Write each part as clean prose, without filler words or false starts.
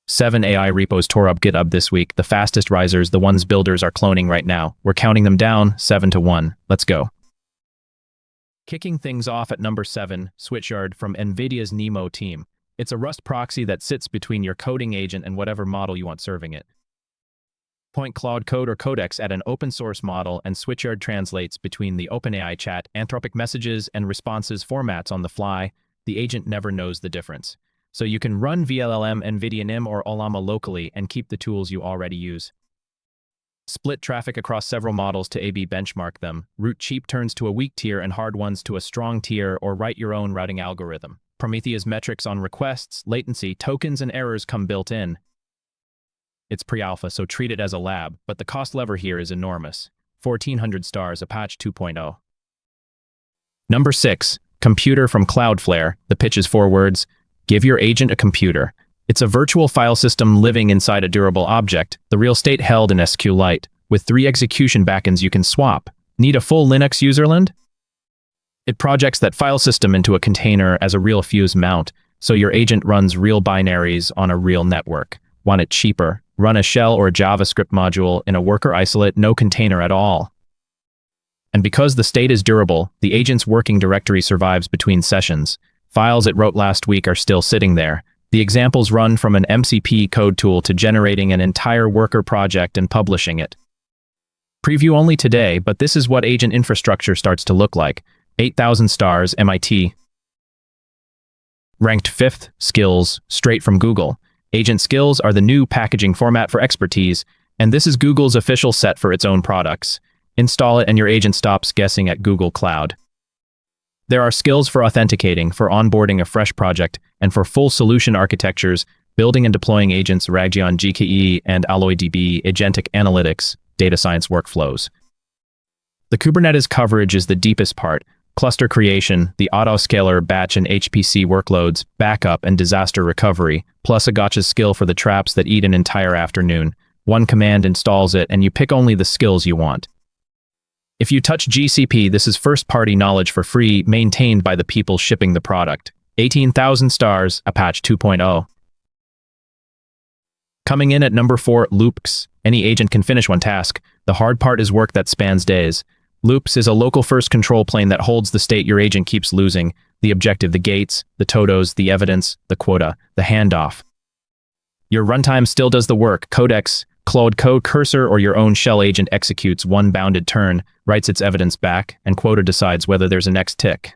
7 AI repos tore up GitHub this week, the fastest risers, the ones builders are cloning right now. We're counting them down, 7 to 1. Let's go. Kicking things off at number 7, Switchyard from NVIDIA's NeMo team. It's a Rust proxy that sits between your coding agent and whatever model you want serving it. Point Cloud Code or Codex at an open source model, and Switchyard translates between the OpenAI chat, Anthropic messages, and responses formats on the fly. The agent never knows the difference. So you can run VLLM, NVIDIA-NeMo, or Ollama locally and keep the tools you already use. Split traffic across several models to A/B benchmark them. Route cheap turns to a weak tier and hard ones to a strong tier, or write your own routing algorithm. Prometheus metrics on requests, latency, tokens, and errors come built in. It's pre-alpha, so treat it as a lab, but the cost lever here is enormous. 1,400 stars, a patch 2.0. Number 6, Computer from Cloudflare. The pitch is 4 words. Give your agent a computer. It's a virtual file system living inside a durable object, the real state held in SQLite, with 3 execution backends you can swap. Need a full Linux userland? It projects that file system into a container as a real fuse mount, so your agent runs real binaries on a real network. Want it cheaper? Run a shell or a JavaScript module in a worker isolate, no container at all. And because the state is durable, the agent's working directory survives between sessions. Files it wrote last week are still sitting there. The examples run from an MCP code tool to generating an entire worker project and publishing it. Preview only today, but this is what agent infrastructure starts to look like. 8,000 stars, MIT. Ranked 5th, skills, straight from Google. Agent skills are the new packaging format for expertise, and this is Google's official set for its own products. Install it and your agent stops guessing at Google Cloud. There are skills for authenticating, for onboarding a fresh project, and for full solution architectures, building and deploying agents, Ragion GKE and AlloyDB, agentic analytics, data science workflows. The Kubernetes coverage is the deepest part. Cluster creation, the autoscaler, batch and HPC workloads, backup and disaster recovery, plus a gotcha skill for the traps that eat an entire afternoon. One command installs it, and you pick only the skills you want. If you touch GCP, this is first-party knowledge for free, maintained by the people shipping the product. 18,000 stars, a patch 2.0. Coming in at number 4, loopx. Any agent can finish one task. The hard part is work that spans days. Loopx is a local first control plane that holds the state your agent keeps losing, the objective, the gates, the totos, the evidence, the quota, the handoff. Your runtime still does the work. Codex, Cloud Code Cursor, or your own shell agent executes one bounded turn, writes its evidence back, and quota decides whether there's a next tick.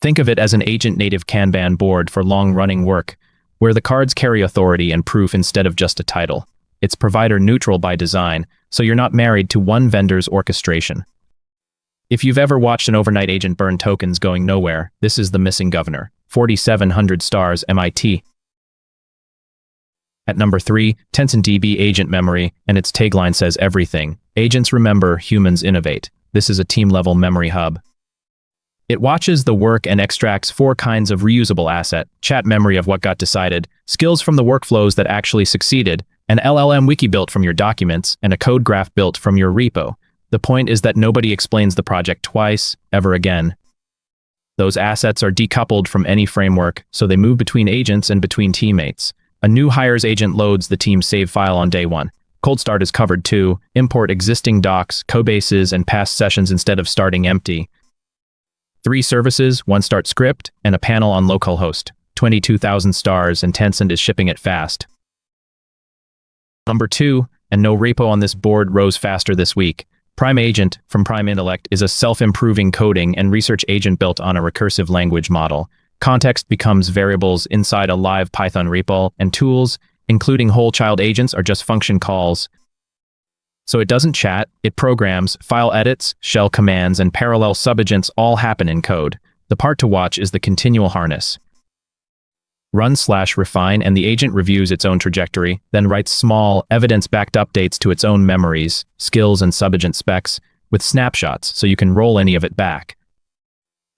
Think of it as an agent-native Kanban board for long-running work, where the cards carry authority and proof instead of just a title. It's provider-neutral by design, so you're not married to one vendor's orchestration. If you've ever watched an overnight agent burn tokens going nowhere, this is the missing governor. 4,700 stars, MIT. At number 3, TencentDB-Agent-Memory, and its tagline says everything. Agents remember, humans innovate. This is a team-level memory hub. It watches the work and extracts 4 kinds of reusable asset: chat memory of what got decided, skills from the workflows that actually succeeded, an LLM wiki built from your documents, and a code graph built from your repo. The point is that nobody explains the project twice, ever again. Those assets are decoupled from any framework, so they move between agents and between teammates. A new hires agent loads the team's save file on day 1. Cold start is covered too. Import existing docs, codebases, and past sessions instead of starting empty. 3 services, 1 start script, and a panel on localhost. 22,000 stars, and Tencent is shipping it fast. Number 2, and no repo on this board rose faster this week. PrimeAgent from PrimeIntellect is a self-improving coding and research agent built on a recursive language model. Context becomes variables inside a live Python repo, and tools, including whole child agents, are just function calls. So it doesn't chat, it programs, file edits, shell commands, and parallel subagents all happen in code. The part to watch is the continual harness. Run/refine, and the agent reviews its own trajectory, then writes small, evidence-backed updates to its own memories, skills, and subagent specs, with snapshots so you can roll any of it back.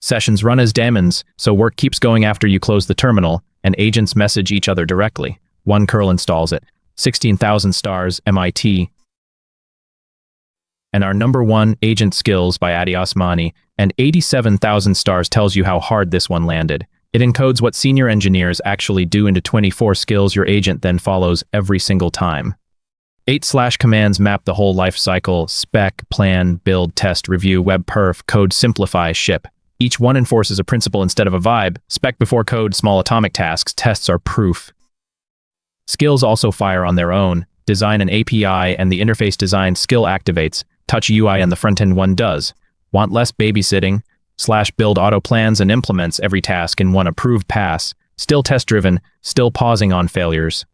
Sessions run as daemons, so work keeps going after you close the terminal, and agents message each other directly. 1 curl installs it. 16,000 stars, MIT. And our number 1, Agent Skills by Addy Osmani, and 87,000 stars tells you how hard this one landed. It encodes what senior engineers actually do into 24 skills your agent then follows every single time. 8/commands map the whole life cycle: spec, plan, build, test, review, web perf, code, simplify, ship. Each one enforces a principle instead of a vibe. Spec before code, small atomic tasks, tests are proof. Skills also fire on their own. Design an API and the interface design skill activates. Touch UI and the front-end one does. Want less babysitting? /build auto plans and implements every task in one approved pass. Still test-driven, still pausing on failures.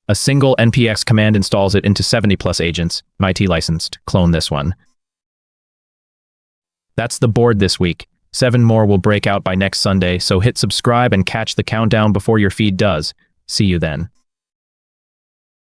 A single npx command installs it into 70+ agents. MIT licensed. Clone this one. That's the board this week. 7 more will break out by next Sunday, so hit subscribe and catch the countdown before your feed does. See you then.